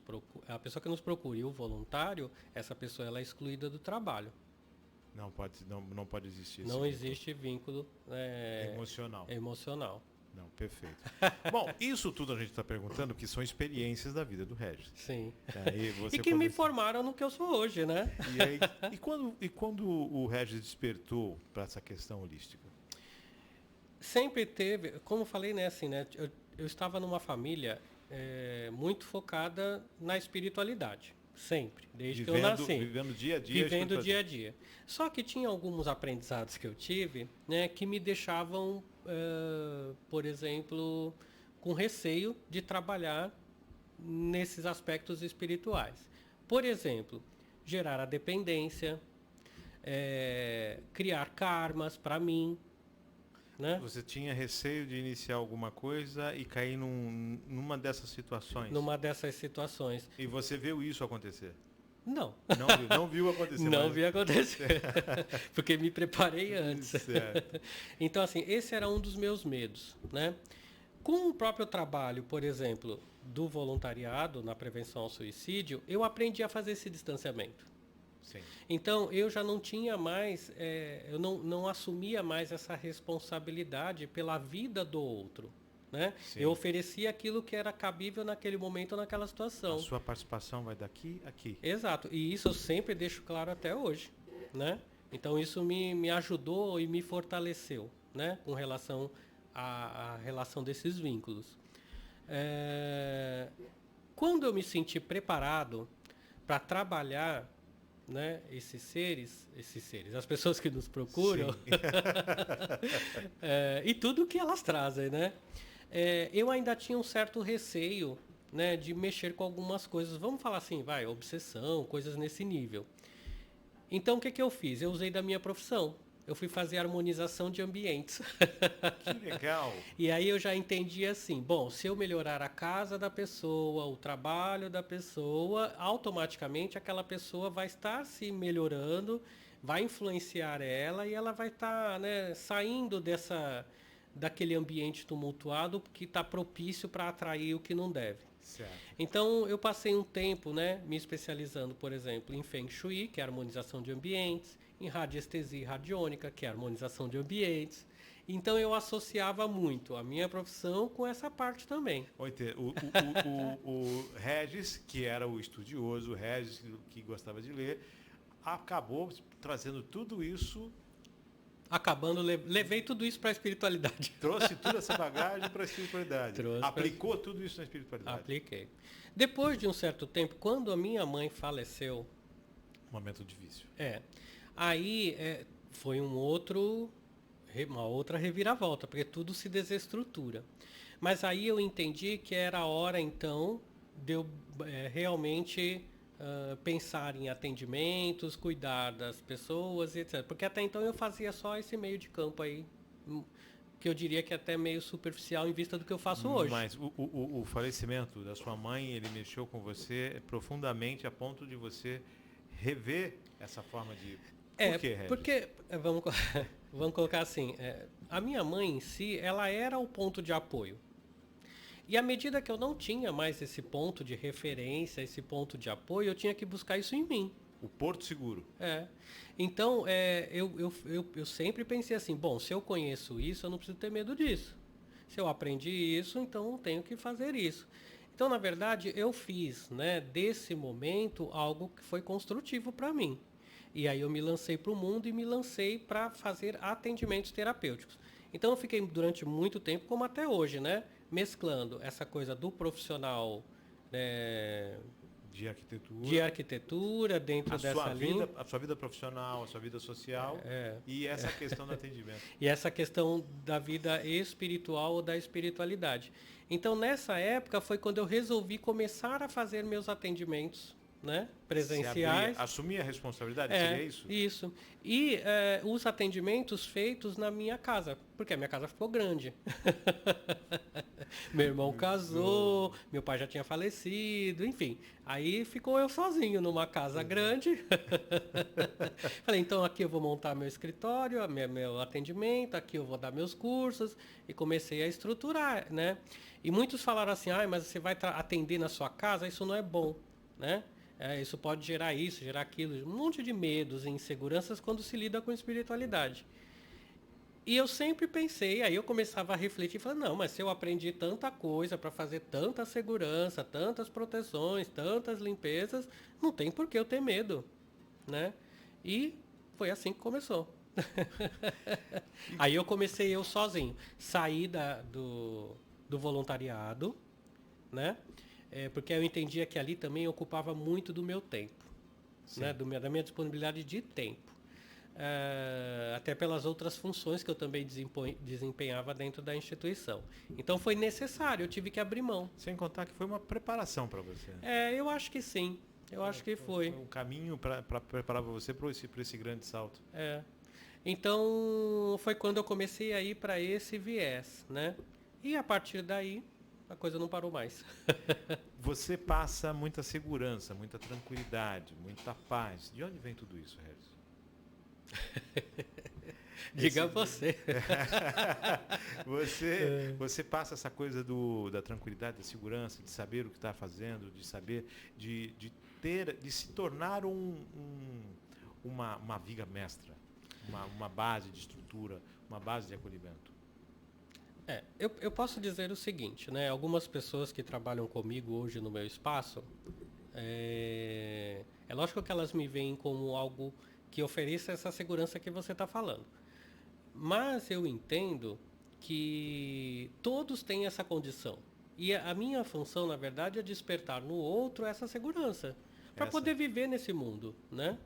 procura e o voluntário, essa pessoa ela é excluída do trabalho. Não pode existir esse Não vínculo. Existe vínculo emocional. Não, perfeito. Bom, isso tudo a gente está perguntando que são experiências da vida do Regis. Sim. E que me formaram no que eu sou hoje, né? E quando o Regis despertou para essa questão holística? Sempre teve, como eu falei, né, assim, né, eu estava numa família muito focada na espiritualidade. Sempre, desde que eu nasci. Vivendo dia a dia. Vivendo dia a dia. Só que tinha alguns aprendizados que eu tive, né, que me deixavam, por exemplo, com receio de trabalhar nesses aspectos espirituais. Por exemplo, gerar a dependência, criar karmas para mim. Né? Você tinha receio de iniciar alguma coisa e cair numa dessas situações? Numa dessas situações. E você viu isso acontecer? Não. Não viu acontecer? Não vi acontecer. Porque me preparei antes. Certo. Então, assim, esse era um dos meus medos, né? Com o próprio trabalho, por exemplo, do voluntariado na prevenção ao suicídio, eu aprendi a fazer esse distanciamento. Sim. Então, eu já não tinha mais, eu não assumia mais essa responsabilidade pela vida do outro. Né? Eu oferecia aquilo que era cabível naquele momento, naquela situação. A sua participação vai daqui a aqui. Exato, e isso eu sempre deixo claro até hoje. Né? Então, isso me ajudou e me fortaleceu, né? Com relação à relação desses vínculos. Quando eu me senti preparado para trabalhar, né, esses seres, as pessoas que nos procuram, e tudo que elas trazem, né? Eu ainda tinha um certo receio, né, de mexer com algumas coisas, vamos falar assim, obsessão, coisas nesse nível. Então, o que eu fiz? Eu usei da minha profissão. Eu fui fazer harmonização de ambientes. Que legal! E aí eu já entendi assim, bom, se eu melhorar a casa da pessoa, o trabalho da pessoa, automaticamente aquela pessoa vai estar se melhorando, vai influenciar ela e ela vai estar, né, saindo daquele ambiente tumultuado que está propício para atrair o que não deve. Certo. Então eu passei um tempo, né, me especializando, por exemplo, em Feng Shui, que é a harmonização de ambientes, em radiestesia radiônica, que é a harmonização de ambientes. Então eu associava muito a minha profissão com essa parte também. O Regis, que era o estudioso, o Regis que gostava de ler, acabou trazendo tudo isso. Levei tudo isso para a espiritualidade. Trouxe toda essa bagagem para a espiritualidade. Aplicou tudo isso na espiritualidade. Apliquei. Depois de um certo tempo, quando a minha mãe faleceu... Momento difícil. Aí foi uma outra reviravolta, porque tudo se desestrutura. Mas aí eu entendi que era a hora, então, de eu realmente pensar em atendimentos, cuidar das pessoas, etc. Porque até então eu fazia só esse meio de campo aí, que eu diria que é até meio superficial em vista do que eu faço hoje. Mas o falecimento da sua mãe, ele mexeu com você profundamente a ponto de você rever essa forma de... Por quê, Regis? Porque, vamos colocar assim, a minha mãe em si, ela era o ponto de apoio. E à medida que eu não tinha mais esse ponto de referência, esse ponto de apoio, eu tinha que buscar isso em mim. O porto seguro. Então, eu sempre pensei assim, bom, se eu conheço isso, eu não preciso ter medo disso. Se eu aprendi isso, então eu tenho que fazer isso. Então, na verdade, eu fiz, né, desse momento algo que foi construtivo para mim. E aí eu me lancei para o mundo e me lancei para fazer atendimentos terapêuticos. Então eu fiquei durante muito tempo, como até hoje, né, mesclando essa coisa do profissional de arquitetura dentro dessa linha. A sua vida profissional, a sua vida social e essa questão do atendimento. E essa questão da vida espiritual ou da espiritualidade. Então nessa época foi quando eu resolvi começar a fazer meus atendimentos, né, presenciais. Assumir a responsabilidade, seria isso? Isso. E os atendimentos feitos na minha casa, porque a minha casa ficou grande. Meu irmão casou, meu pai já tinha falecido, enfim. Aí ficou eu sozinho numa casa grande. Falei, então aqui eu vou montar meu escritório, meu atendimento, aqui eu vou dar meus cursos. E comecei a estruturar, né? E muitos falaram assim, mas você vai atender na sua casa, isso não é bom, né? Isso pode gerar isso, gerar aquilo, um monte de medos e inseguranças quando se lida com espiritualidade. E eu sempre pensei, aí eu começava a refletir, falando, não, mas se eu aprendi tanta coisa para fazer tanta segurança, tantas proteções, tantas limpezas, não tem por que eu ter medo, né? E foi assim que começou. Aí eu comecei eu sozinho, saí do voluntariado, né? Porque eu entendia que ali também ocupava muito do meu tempo, né? Da minha disponibilidade de tempo. Até pelas outras funções que eu também desempenhava dentro da instituição. Então foi necessário, eu tive que abrir mão. Sem contar que foi uma preparação para você. Eu acho que sim, acho que foi. Foi um caminho para preparar você para esse grande salto. Então foi quando eu comecei a ir para esse viés, né? E a partir daí a coisa não parou mais. Você passa muita segurança, muita tranquilidade, muita paz. De onde vem tudo isso, Regis? Diga você. Você passa essa coisa da tranquilidade, da segurança, de saber o que está fazendo, de saber, de se tornar uma viga mestra, uma base de estrutura, uma base de acolhimento. Eu posso dizer o seguinte, né? Algumas pessoas que trabalham comigo hoje no meu espaço, é lógico que elas me veem como algo que ofereça essa segurança que você está falando. Mas eu entendo que todos têm essa condição. E a minha função, na verdade, é despertar no outro essa segurança. Para poder viver nesse mundo, né?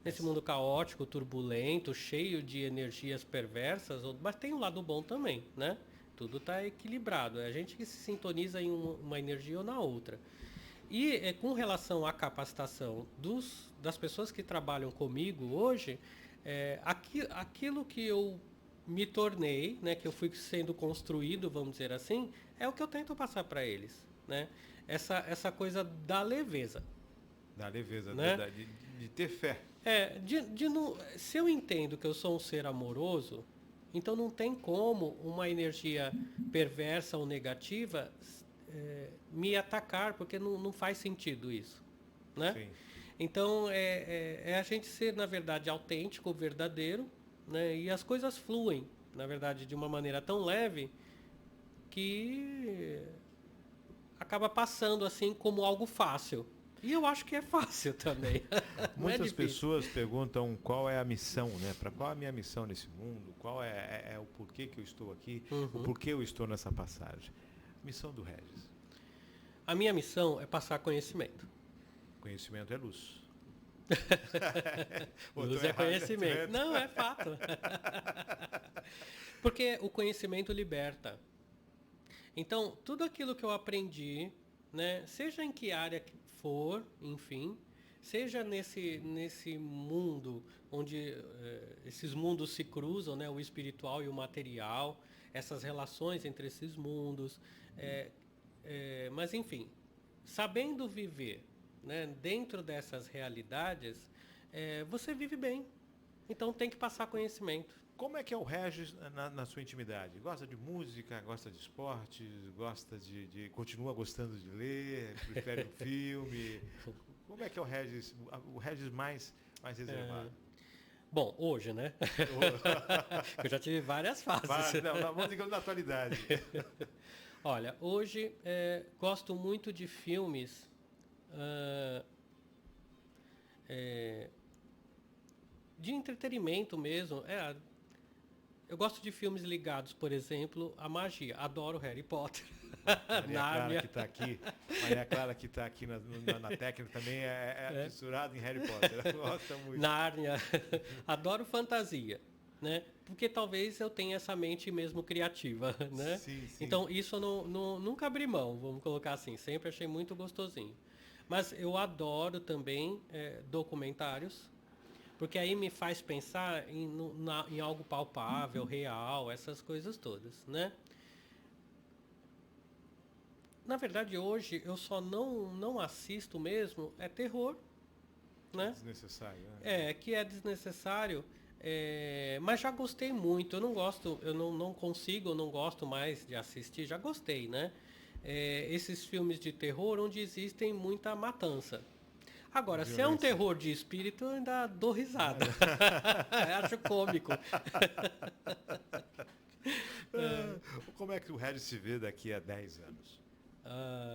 Nesse mundo caótico, turbulento, cheio de energias perversas, mas tem um lado bom também, né? Tudo está equilibrado. É a gente que se sintoniza em uma energia ou na outra. E com relação à capacitação das pessoas que trabalham comigo hoje, aquilo que eu me tornei, né, que eu fui sendo construído, vamos dizer assim, é o que eu tento passar para eles, né? Essa coisa da leveza. Da leveza, né? de ter fé. Se eu entendo que eu sou um ser amoroso, então não tem como uma energia perversa ou negativa me atacar, porque não faz sentido isso, né? Sim. Então a gente ser, na verdade, autêntico, verdadeiro, né? E as coisas fluem, na verdade, de uma maneira tão leve que acaba passando assim como algo fácil. E eu acho que é fácil também. Muitas pessoas perguntam qual é a missão, né? Para qual é a minha missão nesse mundo? Qual é o porquê que eu estou aqui? O porquê eu estou nessa passagem? Missão do Regis. A minha missão é passar conhecimento. Conhecimento é luz. Luz é conhecimento. Não, é fato. Porque o conhecimento liberta. Então, tudo aquilo que eu aprendi, né, seja em que área for, enfim, seja nesse mundo onde esses mundos se cruzam, né, o espiritual e o material, essas relações entre esses mundos, mas enfim, sabendo viver, né, dentro dessas realidades, você vive bem. Então tem que passar conhecimento. Como é que é o Regis na sua intimidade? Gosta de música, gosta de esportes, continua gostando de ler, prefere um filme? Como é que é o Regis mais reservado? Bom, hoje, né? Eu já tive várias fases. Vamos digamos na atualidade. Olha, hoje gosto muito de filmes de entretenimento mesmo. Eu gosto de filmes ligados, por exemplo, à magia. Adoro Harry Potter. Maria Clara que está aqui. Maria Clara que está aqui na técnica também é fissurada em Harry Potter. Ela gosta muito. Nárnia. Adoro fantasia, né? Porque talvez eu tenha essa mente mesmo criativa, né? Sim. Então isso eu nunca abri mão, vamos colocar assim. Sempre achei muito gostosinho. Mas eu adoro também documentários, porque aí me faz pensar em algo palpável, real, essas coisas todas, né? Na verdade, hoje, eu só não assisto mesmo, terror, né? Desnecessário, né? Que é desnecessário, mas já gostei muito. Eu não gosto, eu não consigo, eu não gosto mais de assistir, já gostei, né? Esses filmes de terror onde existem muita matança. Agora, se é um terror de espírito, eu ainda dou risada. Acho cômico. Como é que o Regis se vê daqui a 10 anos?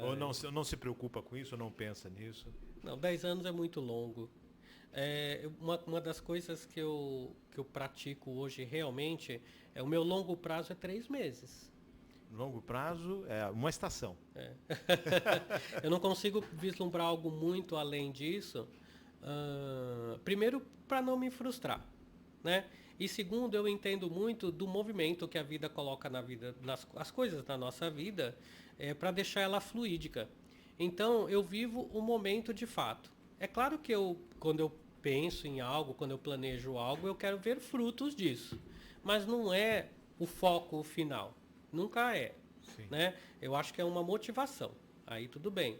Ou não se preocupa com isso, ou não pensa nisso? Não, 10 anos é muito longo. Uma das coisas que eu pratico hoje realmente, o meu longo prazo é 3 meses. Longo prazo é uma estação. Eu não consigo vislumbrar algo muito além disso. Primeiro, para não me frustrar, né? E segundo, eu entendo muito do movimento que a vida coloca na vida, as coisas da nossa vida, para deixar ela fluídica. Então, eu vivo o momento de fato. É claro que quando eu penso em algo, quando eu planejo algo, eu quero ver frutos disso. Mas não é o foco final. Nunca é. Né? Eu acho que é uma motivação. Aí tudo bem.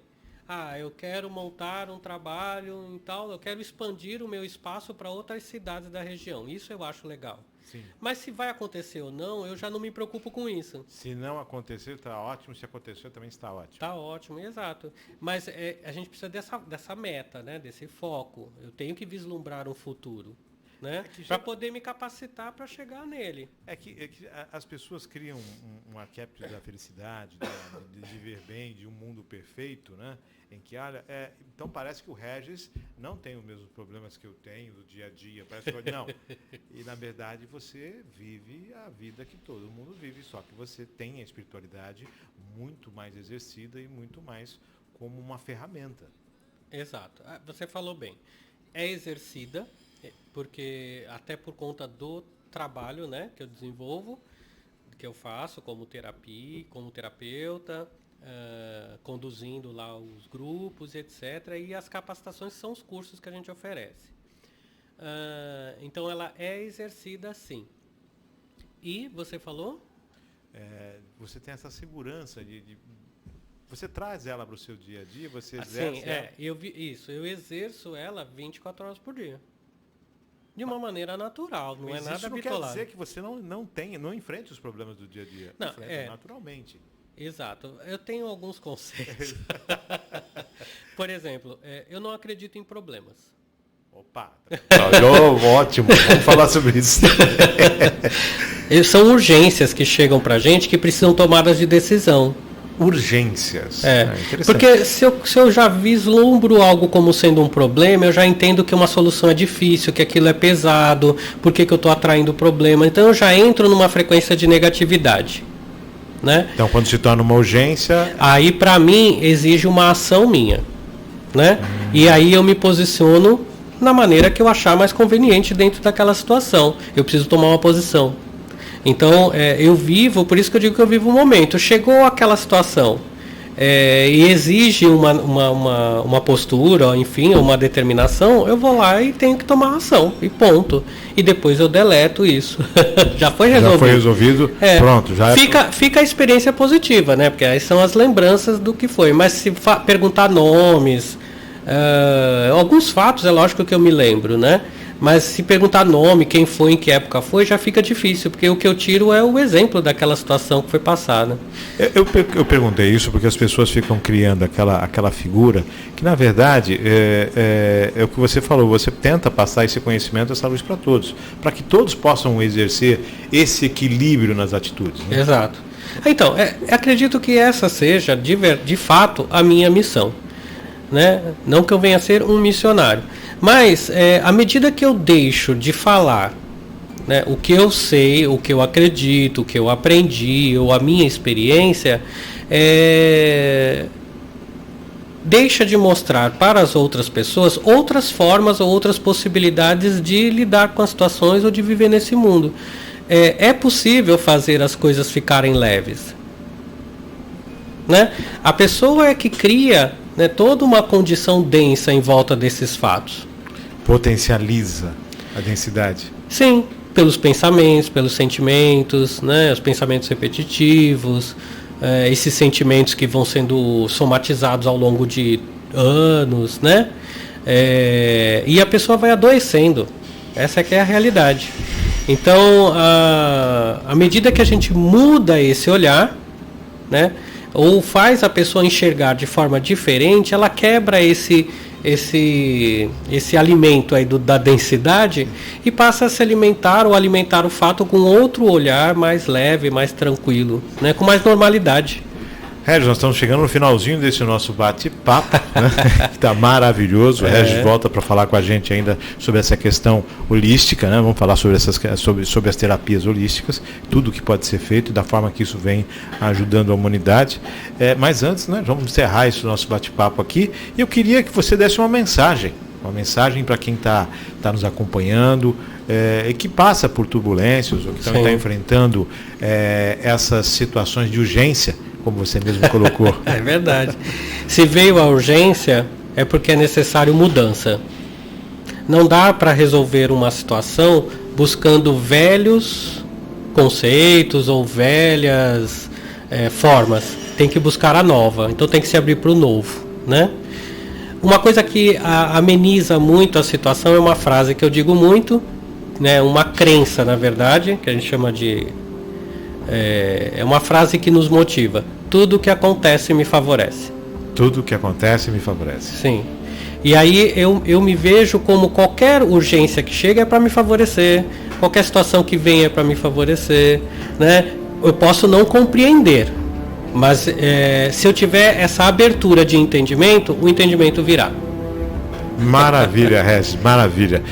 Eu quero montar um trabalho e tal, eu quero expandir o meu espaço para outras cidades da região. Isso eu acho legal. Sim. Mas se vai acontecer ou não, eu já não me preocupo com isso. Se não acontecer, está ótimo. Se acontecer, também está ótimo. Está ótimo, exato. Mas a gente precisa dessa meta, né? Desse foco. Eu tenho que vislumbrar um futuro, né? Para poder me capacitar para chegar nele. É que as pessoas criam um arquétipo da felicidade, de viver bem, de um mundo perfeito, né? Em que, então parece que o Regis não tem os mesmos problemas que eu tenho do dia a dia. Parece que não. E na verdade você vive a vida que todo mundo vive, só que você tem a espiritualidade muito mais exercida e muito mais como uma ferramenta. Exato. Você falou bem. É exercida, porque até por conta do trabalho, né, que eu desenvolvo, que eu faço como terapia, como terapeuta, conduzindo lá os grupos, etc. E as capacitações são os cursos que a gente oferece. Então ela é exercida sim. E você falou? Você tem essa segurança você traz ela para o seu dia a dia, você exerce ela? Eu exerço ela 24 horas por dia. De uma maneira natural, não é nada bitolado. Isso não quer dizer que você não enfrente os problemas do dia a dia. Não, enfrenta naturalmente. Exato. Eu tenho alguns conceitos. Por exemplo, eu não acredito em problemas. Opa! Ótimo, vamos falar sobre isso. São urgências que chegam pra gente que precisam tomadas de decisão. Urgências. Porque se eu já vislumbro algo como sendo um problema, eu já entendo que uma solução é difícil, que aquilo é pesado, por que eu estou atraindo o problema. Então eu já entro numa frequência de negatividade. Né? Então quando se torna uma urgência... Aí para mim exige uma ação minha. Né? E aí eu me posiciono na maneira que eu achar mais conveniente dentro daquela situação. Eu preciso tomar uma posição. Então, eu vivo, por isso que eu digo que eu vivo o momento. Chegou aquela situação e exige uma postura, enfim, uma determinação, eu vou lá e tenho que tomar ação, e ponto. E depois eu deleto isso. Já foi resolvido. Já foi resolvido, pronto. Já fica a experiência positiva, né? Porque aí são as lembranças do que foi. Mas se perguntar nomes, alguns fatos, é lógico que eu me lembro, né? Mas se perguntar nome, quem foi, em que época foi, já fica difícil, porque o que eu tiro é o exemplo daquela situação que foi passada. Eu perguntei isso porque as pessoas ficam criando aquela figura que, na verdade, é o que você falou, você tenta passar esse conhecimento, essa luz para todos, para que todos possam exercer esse equilíbrio nas atitudes. Né? Exato. Então, acredito que essa seja, de fato, a minha missão. Né? Não que eu venha a ser um missionário. Mas, à medida que eu deixo de falar, né, o que eu sei, o que eu acredito, o que eu aprendi, ou a minha experiência, deixa de mostrar para as outras pessoas outras formas ou outras possibilidades de lidar com as situações ou de viver nesse mundo. É possível fazer as coisas ficarem leves. Né? A pessoa é que cria né, toda uma condição densa em volta desses fatos. Potencializa a densidade. Sim, pelos pensamentos, pelos sentimentos, né, os pensamentos repetitivos, esses sentimentos que vão sendo somatizados ao longo de anos, né? E a pessoa vai adoecendo. Essa é que é a realidade. Então, à medida que a gente muda esse olhar, né, ou faz a pessoa enxergar de forma diferente, ela quebra esse alimento aí da densidade e passa a se alimentar ou alimentar o fato com outro olhar mais leve, mais tranquilo, né, com mais normalidade. Regis, nós estamos chegando no finalzinho desse nosso bate-papo, né? Está maravilhoso. O Regis volta para falar com a gente ainda sobre essa questão holística, né? Vamos falar sobre as terapias holísticas, tudo que pode ser feito e da forma que isso vem ajudando a humanidade. Mas antes, né, vamos encerrar esse nosso bate-papo aqui. E eu queria que você desse uma mensagem para quem está nos acompanhando e que passa por turbulências ou que também está enfrentando essas situações de urgência, como você mesmo colocou. É verdade. Se veio a urgência, é porque é necessário mudança. Não dá para resolver uma situação buscando velhos conceitos ou velhas formas. Tem que buscar a nova. Então tem que se abrir para o novo, né? Uma coisa que ameniza muito a situação é uma frase que eu digo muito, né? Uma crença, na verdade, que a gente chama de... É uma frase que nos motiva. Tudo que acontece me favorece. Tudo que acontece me favorece. Sim. E aí eu me vejo como qualquer urgência que chega é para me favorecer. Qualquer situação que venha é para me favorecer, né? Eu posso não compreender, mas se eu tiver essa abertura de entendimento, o entendimento virá. Maravilha, Regis, maravilha.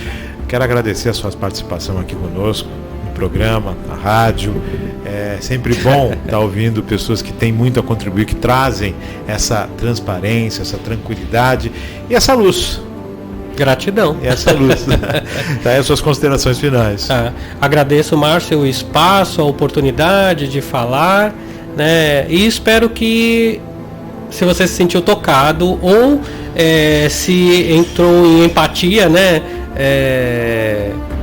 Quero agradecer a sua participação aqui conosco no programa, na rádio. É sempre bom estar ouvindo pessoas que têm muito a contribuir, que trazem essa transparência, essa tranquilidade e essa luz. Gratidão. E essa luz. Daí as suas considerações finais. Agradeço, Márcio, o espaço, a oportunidade de falar, né? E espero que, se você se sentiu tocado ou se entrou em empatia, né?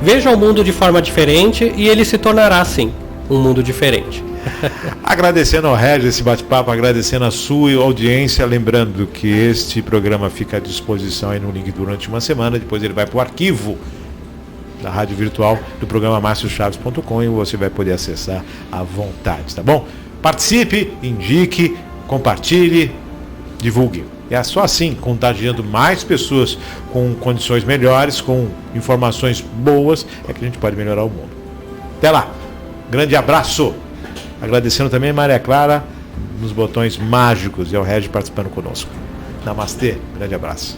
Veja o mundo de forma diferente e ele se tornará, sim, um mundo diferente. Agradecendo ao Regis esse bate-papo, agradecendo a sua audiência, lembrando que este programa fica à disposição aí no link durante uma semana, depois ele vai para o arquivo da rádio virtual do programa marciochaves.com e você vai poder acessar à vontade, tá bom? Participe, indique, compartilhe, divulgue. É só assim, contagiando mais pessoas com condições melhores, com informações boas, é que a gente pode melhorar o mundo. Até lá, grande abraço. Agradecendo também a Maria Clara nos botões mágicos e ao Regis participando conosco. Namastê, grande abraço.